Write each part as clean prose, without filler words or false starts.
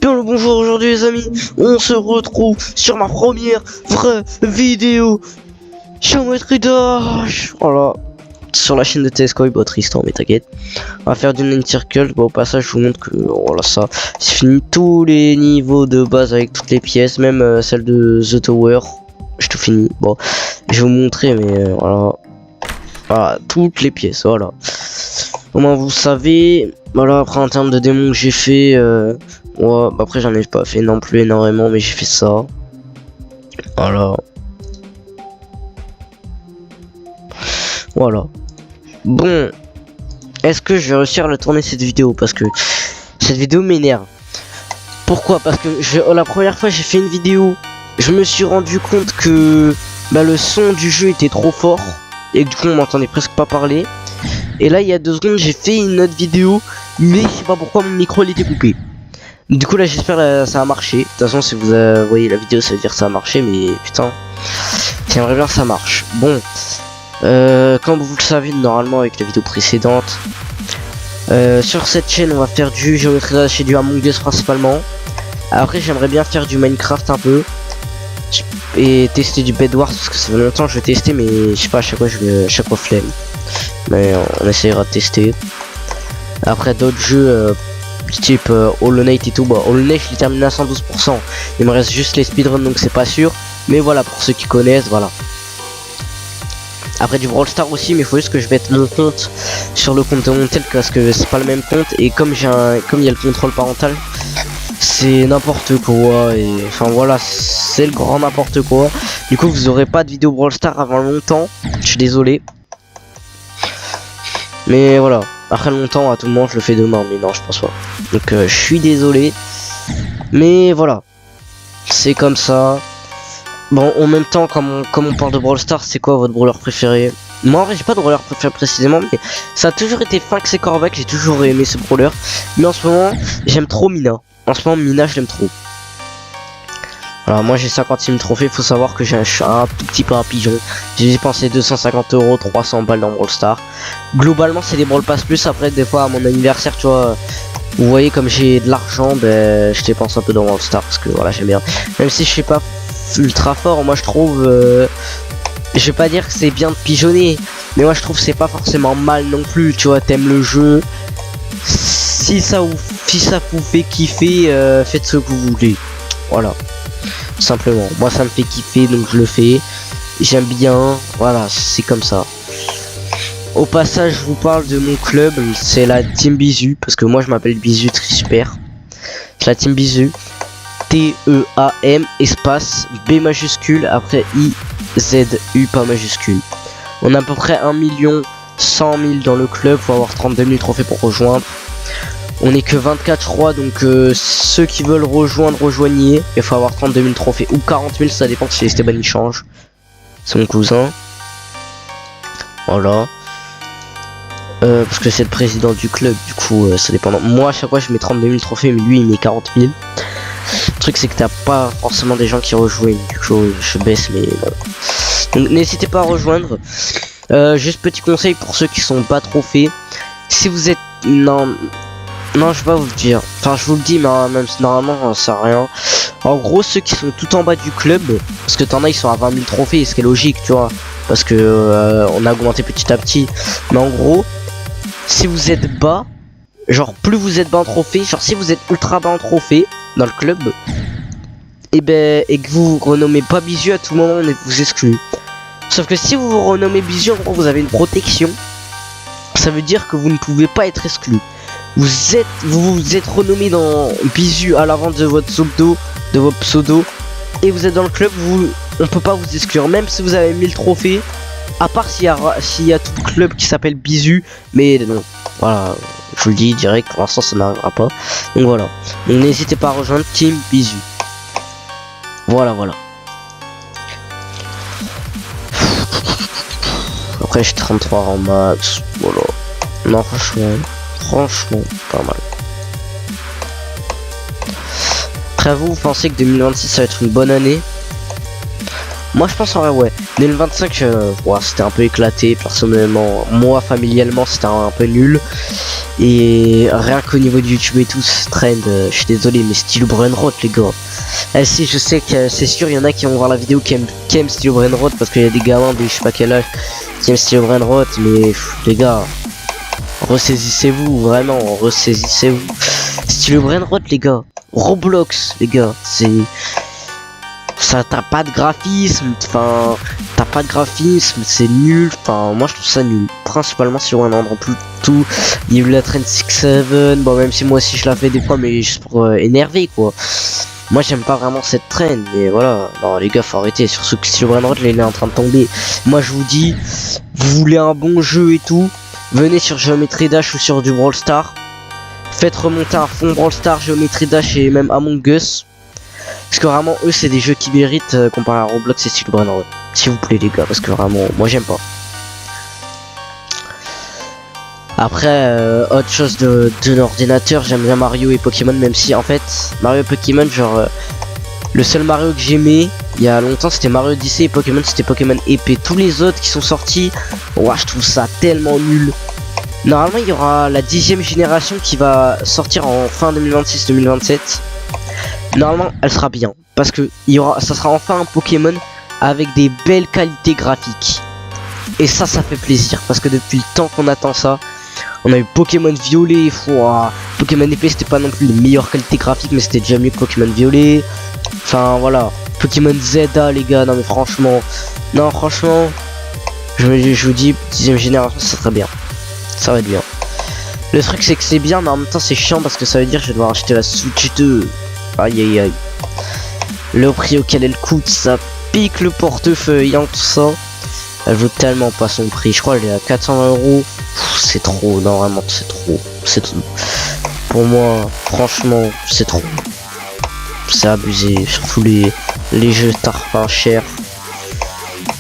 Bien le bonjour aujourd'hui les amis, on se retrouve sur ma première vraie vidéo Géométrie Dash. Voilà, sur la chaîne de TSKOI, bah Tristan mais t'inquiète. On va faire du Nine Circle, bah au passage je vous montre que voilà ça, c'est fini tous les niveaux de base avec toutes les pièces, même celle de The Tower, j'ai tout fini. Bon, je vais vous montrer mais voilà, toutes les pièces, voilà. Au moins vous savez, voilà, après en termes de démons que j'ai fait, ouais, bah après j'en ai pas fait non plus énormément, mais j'ai fait ça. Voilà. Voilà. Bon, est-ce que je vais réussir à la tourner cette vidéo? Parce que cette vidéo m'énerve. Pourquoi? Parce que la première fois j'ai fait une vidéo, je me suis rendu compte que bah, le son du jeu était trop fort et que du coup on m'entendait presque pas parler. Et là il y a 2 secondes j'ai fait une autre vidéo, mais je sais pas pourquoi mon micro il était coupé. Du coup là j'espère que ça a marché. De toute façon si vous voyez la vidéo ça veut dire que ça a marché, mais putain j'aimerais bien que ça marche. Bon, comme vous le savez normalement avec la vidéo précédente, sur cette chaîne on va faire du Géométrie Dash et du Among Us principalement. Après j'aimerais bien faire du Minecraft un peu et tester du Bed Wars parce que ça fait longtemps que je vais tester, mais je sais pas, à chaque fois flemme. Mais on essaiera de tester. Après d'autres jeux du type Hollow Knight et tout, bah Hollow Knight je l'ai terminé à 112%. Il me reste juste les speedruns donc c'est pas sûr. Mais voilà, pour ceux qui connaissent, voilà. Après du Brawl Stars aussi, mais il faut juste que je mette mon compte sur le compte de mon tel parce que c'est pas le même compte. Et comme il y a le contrôle parental, c'est n'importe quoi. Et enfin voilà, c'est le grand n'importe quoi. Du coup vous aurez pas de vidéo Brawl Stars avant longtemps. Je suis désolé. Mais voilà, après longtemps à tout le monde je le fais demain, mais non je pense pas. Donc je suis désolé. Mais voilà, c'est comme ça. Bon, en même temps, comme on parle de Brawl Stars, c'est quoi votre brawler préféré? Moi en vrai j'ai pas de brawler préféré précisément, mais ça a toujours été Finks et Corvac, j'ai toujours aimé ce brawler. Mais en ce moment j'aime trop Mina. En ce moment Mina je l'aime trop. Alors moi j'ai 50 000 trophées, faut savoir que j'ai un tout petit peu un pigeon. J'ai dépensé 250 €, 300 balles dans Brawl Stars. Globalement c'est des Brawl Pass plus, après des fois à mon anniversaire tu vois, vous voyez comme j'ai de l'argent, ben je dépense un peu dans Brawl Stars parce que voilà j'aime bien. Même si je sais pas ultra fort, moi je trouve, je vais pas dire que c'est bien de pigeonner, mais moi je trouve que c'est pas forcément mal non plus, tu vois, t'aimes le jeu. Si ça vous fait kiffer, faites ce que vous voulez. Voilà. Simplement, moi ça me fait kiffer donc je le fais, j'aime bien, voilà, c'est comme ça. Au passage je vous parle de mon club, c'est la Team Bisu, parce que moi je m'appelle Bisu Super. C'est la Team Bisu, TEAM espace B majuscule après IZU pas majuscule. On a à peu près 1 100 000 dans le club, faut avoir 32 000 trophées pour rejoindre. On est que 24 je crois, donc ceux qui veulent rejoindre, rejoignez. Il faut avoir 32 000 trophées ou 40 000, ça dépend si Esteban il change. C'est mon cousin. Voilà. Parce que c'est le président du club, du coup ça dépend. Moi à chaque fois je mets 32 000 trophées, mais lui il met 40 000. Le truc c'est que t'as pas forcément des gens qui rejoignent, du coup je baisse, mais bon. Donc n'hésitez pas à rejoindre. Juste petit conseil pour ceux qui sont pas trophées. Si vous êtes... Non, je vais pas vous le dire. Enfin, je vous le dis, mais même si normalement, ça sert à rien. En gros, ceux qui sont tout en bas du club, parce que t'en as, ils sont à 20 000 trophées, ce qui est logique, tu vois. Parce que on a augmenté petit à petit. Mais en gros, si vous êtes bas, genre plus vous êtes bas en trophée, genre si vous êtes ultra bas en trophée dans le club, et que vous vous renommez pas Bisu, à tout moment, on vous exclut. Sauf que si vous vous renommez Bisu, en gros, vous avez une protection. Ça veut dire que vous ne pouvez pas être exclu. Vous êtes renommé dans Bisu à l'avant de votre pseudo, et vous êtes dans le club, on peut pas vous exclure, même si vous avez 1000 trophées, à part s'il y a tout le club qui s'appelle Bisu, mais non, voilà, je vous le dis direct, pour l'instant ça n'arrivera pas, donc voilà, donc n'hésitez pas à rejoindre Team Bisu. Voilà. Après j'ai 33 en max, voilà, non franchement pas mal. Après vous pensez que 2026 ça va être une bonne année? Moi je pense en vrai ouais. 2025 c'était un peu éclaté personnellement, moi familialement c'était un peu nul. Et rien qu'au niveau de YouTube et tout, ce trend, je suis désolé, mais style Brainrot, les gars. Eh si, je sais que c'est sûr, il y en a qui vont voir la vidéo qui aiment style Brainrot, parce qu'il y a des gamins de je sais pas quel âge qui aiment style Brainrot, mais les gars, ressaisissez-vous, vraiment, ressaisissez-vous. Style Brainrot, les gars. Roblox, les gars, c'est... Ça, t'as pas de graphisme, enfin... T'as pas de graphisme, c'est nul, enfin, moi je trouve ça nul. Principalement sur un endroit plus tout. Il y a eu la trend 6-7, bon, même si moi aussi je la fais des fois, mais juste pour énerver, quoi. Moi j'aime pas vraiment cette trend, mais voilà. Non, les gars, faut arrêter. Sur ce style Brainrot, là, il est en train de tomber. Moi je vous dis, vous voulez un bon jeu et tout, venez sur Geometry Dash ou sur du Brawl Stars. Faites remonter un fond Brawl Stars, Geometry Dash et même Among Us. Parce que vraiment, eux, c'est des jeux qui méritent comparé à Roblox et style Brainrot. S'il vous plaît, les gars, parce que vraiment, moi, j'aime pas. Après, autre chose de l'ordinateur, j'aime bien Mario et Pokémon, même si, en fait, Mario et Pokémon, genre, le seul Mario que j'aimais, il y a longtemps, c'était Mario Odyssey et Pokémon, c'était Pokémon épée. Tous les autres qui sont sortis, ouah, je trouve ça tellement nul. Normalement, il y aura la 10e génération qui va sortir en fin 2026-2027. Normalement, elle sera bien parce que ça sera enfin un Pokémon avec des belles qualités graphiques. Et ça fait plaisir parce que depuis le temps qu'on attend ça, on a eu Pokémon Violet, Pokémon épée, c'était pas non plus les meilleures qualités graphiques, mais c'était déjà mieux que Pokémon Violet. Enfin voilà, Pokémon Zelda, les gars, non mais franchement, je vous dis, 10e génération, ça serait bien. Ça va être bien. Le truc c'est que c'est bien, mais en même temps c'est chiant parce que ça veut dire que je vais devoir acheter la Switch 2. Aïe aïe aïe. Le prix auquel elle coûte, ça pique le portefeuille, hein, tout ça. Elle vaut tellement pas son prix. Je crois qu'elle est à 420 €. C'est trop, non vraiment c'est trop. C'est tout. Pour moi, franchement, c'est trop. C'est abusé, surtout les jeux tarpins chers.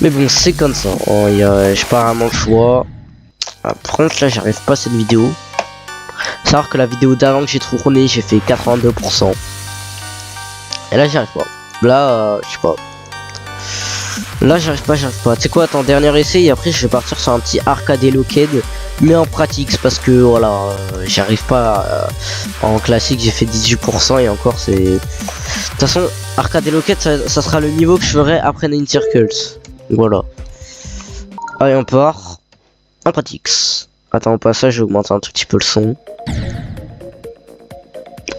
Mais bon, c'est comme ça. Oh, j'ai pas vraiment le choix. Par contre, là, j'arrive pas à cette vidéo. Savoir que la vidéo d'avant que j'ai tourné, j'ai fait 82%. Et là, j'y arrive pas. Là, je sais pas. Là, j'arrive pas. Tu sais quoi, attends, dernier essai. Et après, je vais partir sur un petit arcade locked. Mais en pratique, parce que voilà, j'y arrive pas. En classique, j'ai fait 18%. Et encore, c'est. De toute façon, arcade locked, ça sera le niveau que je ferai après Nine Circles. Voilà. Allez, on part. En pratique. Attends, au passage, j'augmente un tout petit peu le son.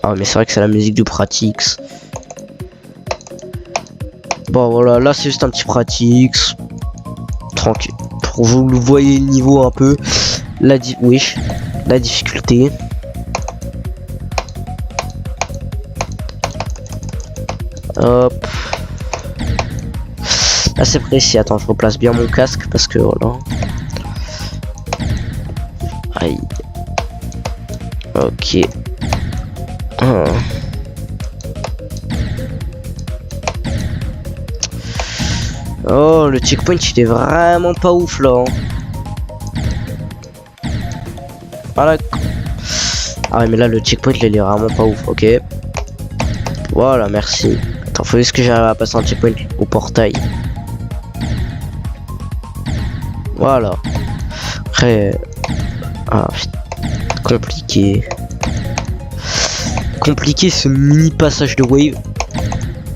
Ah, mais c'est vrai que c'est la musique du Pratix. Bon, voilà, là c'est juste un petit Pratix. Tranquille. Pour vous le voyez le niveau un peu. La difficulté. Hop. Là c'est précis. Attends, je replace bien mon casque parce que voilà. Aïe. Ok. Oh, le checkpoint il est vraiment pas ouf là. Voilà. Ah ouais, mais là le checkpoint il est vraiment pas ouf. Ok. Voilà, merci. Attends, faut juste que j'arrive à passer un checkpoint au portail. Voilà. Après. Ah putain. Compliqué ce mini passage de wave.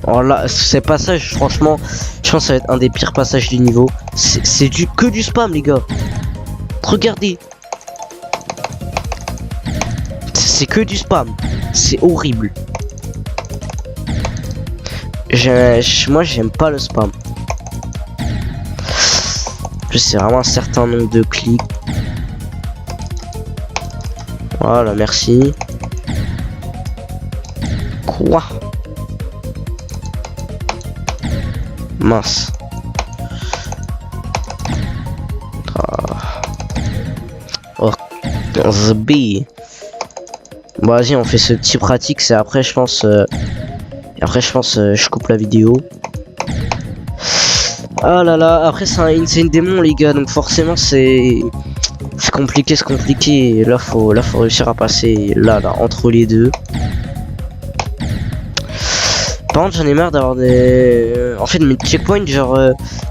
Alors là, ces passages, franchement, je pense que ça va être un des pires passages du niveau. C'est que du spam, les gars. Regardez. C'est que du spam. C'est horrible. Moi, j'aime pas le spam. C'est vraiment un certain nombre de clics. Voilà, merci. Quoi? Mince. Oh, the bee. Bon, vas-y, on fait ce petit pratique. C'est après, je pense. Je coupe la vidéo. Ah là là. Après, c'est un insane démon, les gars. Donc forcément, c'est compliqué. Là, faut réussir à passer là, entre les deux. Par contre, j'en ai marre d'avoir des... En fait, mes checkpoints, genre...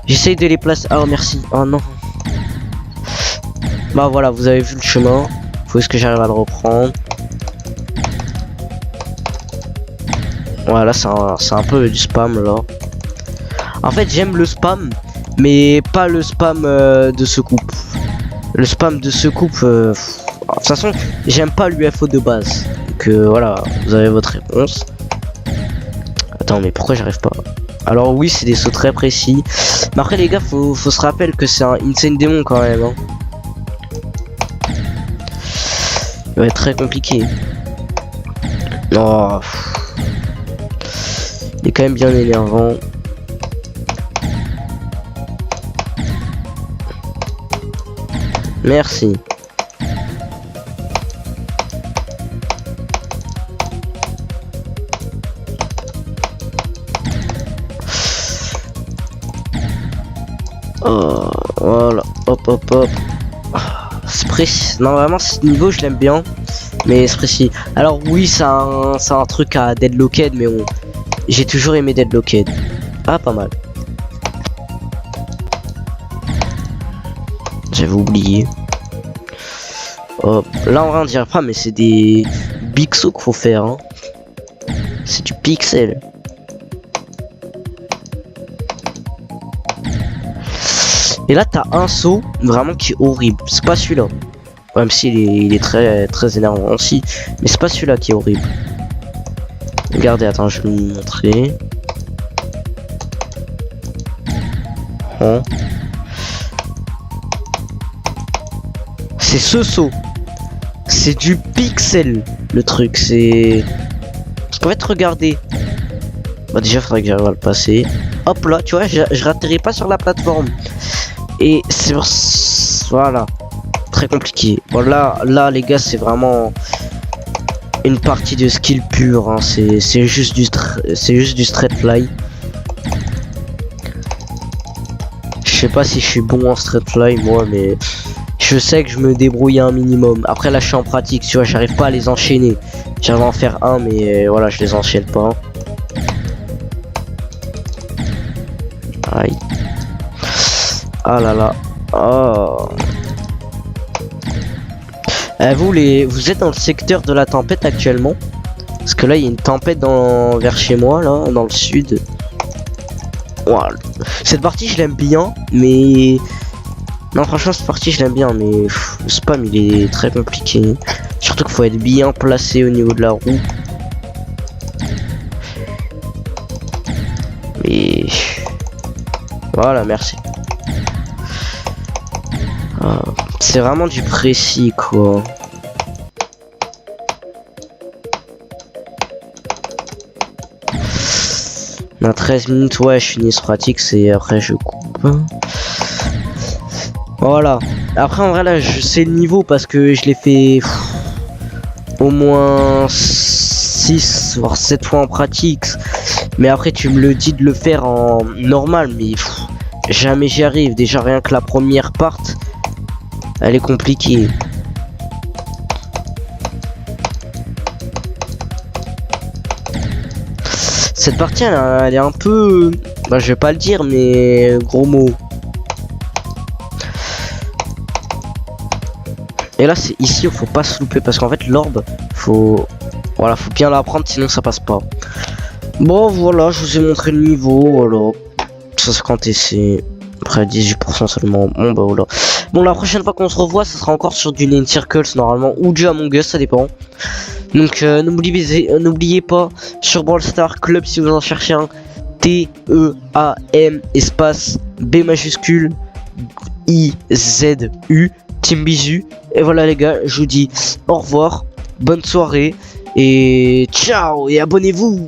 j'essaye de les placer... Oh, merci. Oh, non. Bah, voilà, vous avez vu le chemin. Faut est-ce que j'arrive à le reprendre. Voilà, c'est un peu du spam là. En fait, j'aime le spam, mais pas le spam de secoupe. Le spam de secoupe, de toute façon, j'aime pas l'UFO de base. Donc voilà, vous avez votre réponse. Attends, mais pourquoi j'arrive pas? Alors oui, c'est des sauts très précis. Mais après les gars, faut se rappeler que c'est un Insane Démon quand même. Hein. Il va être très compliqué. Oh. Il est quand même bien énervant. Merci. Oh, voilà, hop hop hop. C'est précis. Non, vraiment, ce niveau je l'aime bien, mais c'est précis. Alors oui, c'est un truc à Deadlocked, mais bon, j'ai toujours aimé Deadlocked. Ah, pas mal. J'avais oublié. Hop. Là, en vrai, on dirait pas, mais c'est des big sauts qu'il faut faire. Hein. C'est du pixel. Et là, t'as un saut vraiment qui est horrible. C'est pas celui-là. Même s'il il est très très énervant aussi. Mais c'est pas celui-là qui est horrible. Regardez, attends, je vais vous montrer. Oh. C'est ce saut. C'est du pixel, le truc. C'est... En fait, regardez. Bah déjà, faudrait que j'arrive à le passer. Hop là, tu vois, je ratterris pas sur la plateforme. Et c'est... Voilà. Très compliqué. Bon, là les gars, c'est vraiment... une partie de skill pur. Hein. C'est juste du straight fly. Je sais pas si je suis bon en straight fly, moi, mais... Je sais que je me débrouille un minimum. Après là je suis en pratique, tu vois, j'arrive pas à les enchaîner. J'arrive à en faire un, mais voilà, je les enchaîne pas. Aïe. Ah là là. Oh. Vous êtes dans le secteur de la tempête actuellement? Parce que là il y a une tempête vers chez moi, là, dans le sud. Wow. Cette partie je l'aime bien, mais... Non, franchement, cette partie, je l'aime bien, mais le spam, il est très compliqué. Surtout qu'il faut être bien placé au niveau de la roue. Mais... Voilà, merci. Ah, c'est vraiment du précis, quoi. On a 13 minutes, ouais, je finis ce pratique, c'est après je coupe. Voilà. Après en vrai là je sais le niveau parce que je l'ai fait au moins 6 voire 7 fois en pratique. Mais après tu me le dis de le faire en normal, mais jamais j'y arrive. Déjà rien que la première part, elle est compliquée. Cette partie elle est un peu... Bah, je vais pas le dire, mais gros mot. Et là c'est ici, il faut pas se louper parce qu'en fait l'orbe, faut bien l'apprendre sinon ça passe pas. Bon voilà, je vous ai montré le niveau, voilà. 150 essais, après 18% seulement. Bon bah voilà. Bon, la prochaine fois qu'on se revoit, ça sera encore sur du Lane Circles normalement ou du Among Us, ça dépend. Donc n'oubliez pas sur Brawl Stars Club si vous en cherchez un, TEAM espace B majuscule IZU Team Bisu. Et voilà les gars, je vous dis au revoir, bonne soirée et ciao et abonnez-vous.